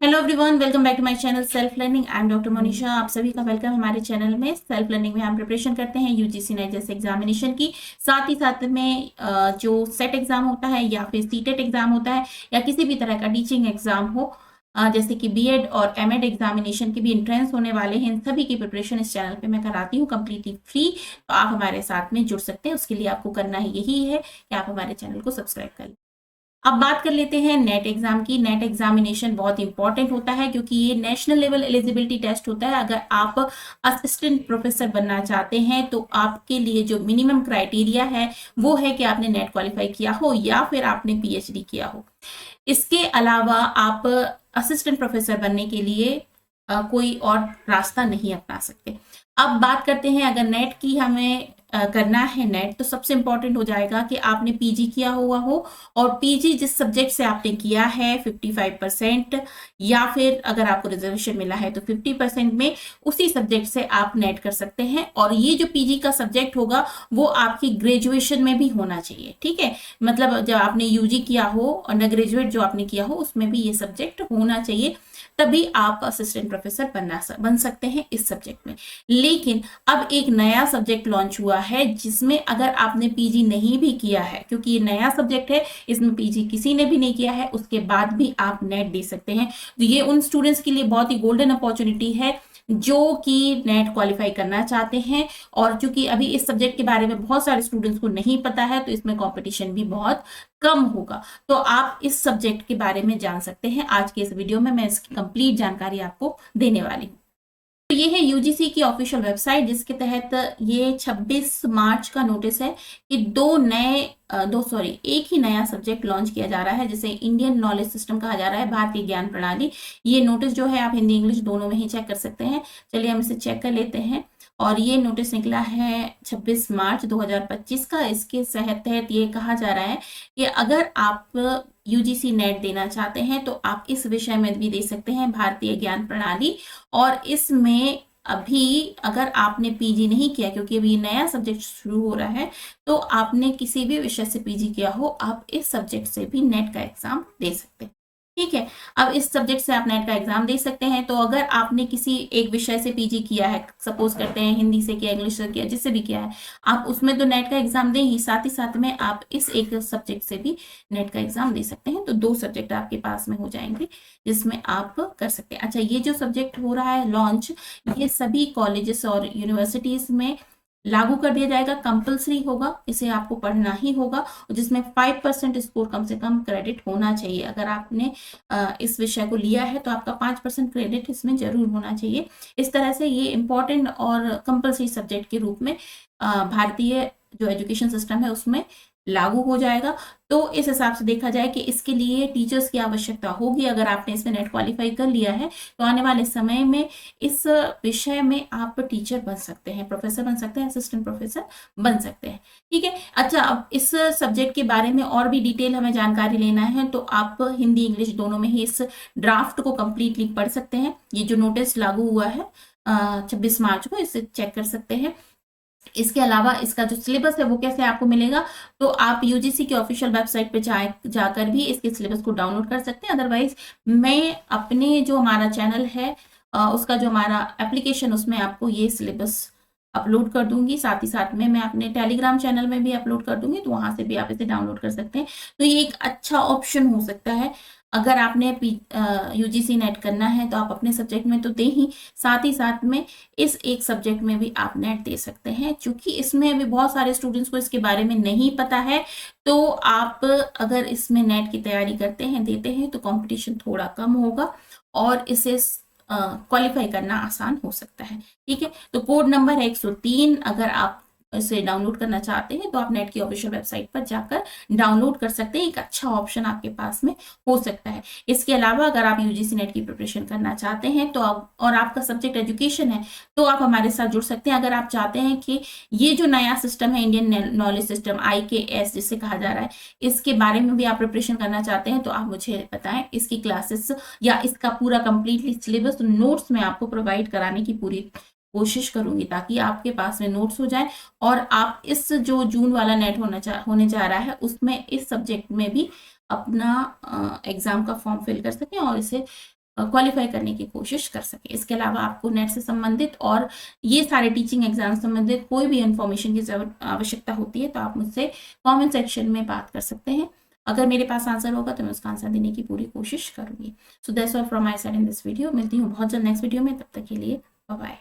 Hello everyone, welcome back to my channel self learning. I am doctor Monisha. आप सभी का welcome हमारे channel में। सेल्फ लर्निंग में हम प्रिपरेशन करते हैं यूजीसी नेट जैसे एग्जामिनेशन की, साथ ही साथ में जो सेट एग्जाम होता है या फिर सीटेट एग्जाम होता है या किसी भी तरह का टीचिंग एग्जाम हो, जैसे कि बीएड और एमएड एग्जामिनेशन के भी एंट्रेंस होने वाले हैं, इन सभी की प्रिपरेशन इस चैनल पे मैं कराती हूँ कंप्लीटली फ्री। तो आप हमारे साथ में जुड़ सकते हैं। उसके लिए आपको करना ही यही है कि आप हमारे चैनल को सब्सक्राइब कर लें। अब बात कर लेते हैं नेट एग्जाम की। नेट एग्जामिनेशन बहुत इंपॉर्टेंट होता है क्योंकि ये नेशनल लेवल एलिजिबिलिटी टेस्ट होता है। अगर आप असिस्टेंट प्रोफेसर बनना चाहते हैं तो आपके लिए जो मिनिमम क्राइटेरिया है वो है कि आपने नेट क्वालिफाई किया हो या फिर आपने पीएचडी किया हो। इसके अलावा आप असिस्टेंट प्रोफेसर बनने के लिए कोई और रास्ता नहीं अपना सकते। अब बात करते हैं, अगर नेट की हमें करना है नेट, तो सबसे इंपॉर्टेंट हो जाएगा कि आपने पीजी किया हुआ हो और पीजी जिस सब्जेक्ट से आपने किया है 55% या फिर अगर आपको रिजर्वेशन मिला है तो 50% में उसी सब्जेक्ट से आप नेट कर सकते हैं। और ये जो पीजी का सब्जेक्ट होगा वो आपकी ग्रेजुएशन में भी होना चाहिए, ठीक है। मतलब जब आपने यूजी किया हो और न ग्रेजुएट जो आपने किया हो उसमें भी ये सब्जेक्ट होना चाहिए, तभी आप असिस्टेंट प्रोफेसर बन सकते हैं इस सब्जेक्ट में। लेकिन अब एक नया सब्जेक्ट लॉन्च हुआ है जिसमें अगर आपने पीजी नहीं भी किया है, क्योंकि ये नया सब्जेक्ट है, इसमें पीजी किसी ने भी नहीं किया है, उसके बाद भी आप नेट दे सकते हैं। तो ये उन स्टूडेंट्स के लिए बहुत ही गोल्डन अपॉर्चुनिटी है जो कि नेट क्वालिफाई करना चाहते हैं। और चूंकि अभी इस सब्जेक्ट के बारे में बहुत सारे स्टूडेंट्स को नहीं पता है तो इसमें कंपटीशन भी बहुत कम होगा। तो आप इस सब्जेक्ट के बारे में जान सकते हैं। आज के इस वीडियो में मैं इसकी कंप्लीट जानकारी आपको देने वाली हूँ। तो ये है यूजीसी की ऑफिशियल वेबसाइट, जिसके तहत ये 26 मार्च का नोटिस है कि एक ही नया सब्जेक्ट लॉन्च किया जा रहा है जिसे इंडियन नॉलेज सिस्टम कहा जा रहा है, भारतीय ज्ञान प्रणाली। ये नोटिस जो है आप हिंदी इंग्लिश दोनों में ही चेक कर सकते हैं। चलिए हम इसे चेक कर लेते हैं। और ये नोटिस निकला है 26 मार्च 2025 का। इसके तहत ये कहा जा रहा है कि अगर आप यूजीसी नेट देना चाहते हैं तो आप इस विषय में भी दे सकते हैं, भारतीय ज्ञान प्रणाली। और इसमें अभी अगर आपने पीजी नहीं किया, क्योंकि अभी नया सब्जेक्ट शुरू हो रहा है, तो आपने किसी भी विषय से पीजी किया हो, आप इस सब्जेक्ट से भी नेट का एग्जाम दे सकते हैं, ठीक है। अब इस सब्जेक्ट से आप नेट का एग्जाम दे सकते हैं। तो अगर आपने किसी एक विषय से पीजी किया है, सपोज करते हैं हिंदी से किया, इंग्लिश से किया, जिससे भी किया है, आप उसमें तो नेट का एग्जाम दें ही, साथ ही साथ में आप इस एक सब्जेक्ट से भी नेट का एग्जाम दे सकते हैं। तो 2 सब्जेक्ट आपके पास में हो जाएंगे जिसमें आप कर सकते हैं। अच्छा, ये जो सब्जेक्ट हो रहा है लॉन्च, ये सभी कॉलेजेस और यूनिवर्सिटीज में लागू कर दिया जाएगा, कंपलसरी होगा, इसे आपको पढ़ना ही होगा, जिसमें 5% स्कोर कम से कम क्रेडिट होना चाहिए। अगर आपने इस विषय को लिया है तो आपका 5% क्रेडिट इसमें जरूर होना चाहिए। इस तरह से ये इंपॉर्टेंट और कंपलसरी सब्जेक्ट के रूप में भारतीय जो एजुकेशन सिस्टम है उसमें लागू हो जाएगा। तो इस हिसाब से देखा जाए कि इसके लिए टीचर्स की आवश्यकता होगी। अगर आपने इसमें नेट क्वालिफाई कर लिया है तो आने वाले समय में इस विषय में आप टीचर बन सकते हैं, प्रोफेसर बन सकते हैं, असिस्टेंट प्रोफेसर बन सकते हैं, ठीक है। अच्छा, अब इस सब्जेक्ट के बारे में और भी डिटेल हमें जानकारी लेना है तो आप हिंदी इंग्लिश दोनों में ही इस ड्राफ्ट को कंप्लीटली पढ़ सकते हैं। ये जो नोटिस लागू हुआ है 26 मार्च को, इसे चेक कर सकते हैं। इसके अलावा इसका जो सिलेबस है वो कैसे आपको मिलेगा, तो आप यूजीसी की ऑफिशियल वेबसाइट पे जाकर भी इसके सिलेबस को डाउनलोड कर सकते हैं। अदरवाइज मैं अपने जो हमारा चैनल है उसका जो हमारा एप्लीकेशन, उसमें आपको ये सिलेबस अपलोड कर दूंगी। साथ ही साथ में मैं अपने टेलीग्राम चैनल में भी अपलोड कर दूंगी, तो वहां से भी आप इसे डाउनलोड कर सकते हैं। तो ये एक अच्छा ऑप्शन हो सकता है। अगर आपने यूजीसी नेट करना है तो आप अपने सब्जेक्ट में तो दे ही, साथ ही साथ में इस एक सब्जेक्ट में भी आप नेट दे सकते हैं। क्योंकि इसमें भी बहुत सारे स्टूडेंट्स को इसके बारे में नहीं पता है, तो आप अगर इसमें नेट की तैयारी करते हैं, देते हैं, तो कंपटीशन थोड़ा कम होगा और इसे क्वालिफाई करना आसान हो सकता है, ठीक है। तो कोड नंबर है 103। अगर आप इसे डाउनलोड करना चाहते हैं तो आप नेट की ऑफिशियल वेबसाइट पर जाकर डाउनलोड कर सकते हैं। एक अच्छा ऑप्शन आपके पास में हो सकता है। इसके अलावा अगर आप यूजीसी नेट की प्रिपरेशन करना चाहते हैं तो और आपका सब्जेक्ट एजुकेशन है तो आप हमारे साथ जुड़ सकते हैं। अगर आप चाहते हैं कि ये जो नया सिस्टम है इंडियन नॉलेज सिस्टम IKS जिसे कहा जा रहा है, इसके बारे में भी आप प्रिपरेशन करना चाहते हैं तो आप मुझे बताएं। इसकी क्लासेस या इसका पूरा कंप्लीटली सिलेबस नोट्स में आपको प्रोवाइड कराने की पूरी कोशिश करूंगी ताकि आपके पास में नोट्स हो जाए और आप इस जो जून वाला नेट होने जा रहा है उसमें इस सब्जेक्ट में भी अपना एग्जाम का फॉर्म फिल कर सकें और इसे क्वालिफाई करने की कोशिश कर सके। इसके अलावा आपको नेट से संबंधित और ये सारे टीचिंग एग्जाम संबंधित कोई भी इंफॉर्मेशन की आवश्यकता होती है तो आप मुझसे कमेंट सेक्शन में बात कर सकते हैं। अगर मेरे पास आंसर होगा तो मैं उसका आंसर देने की पूरी कोशिश करूंगी। So that's all from my side in this video. मिलती हूँ बहुत जल्द नेक्स्ट वीडियो में, तब तक के लिए बाय बाय।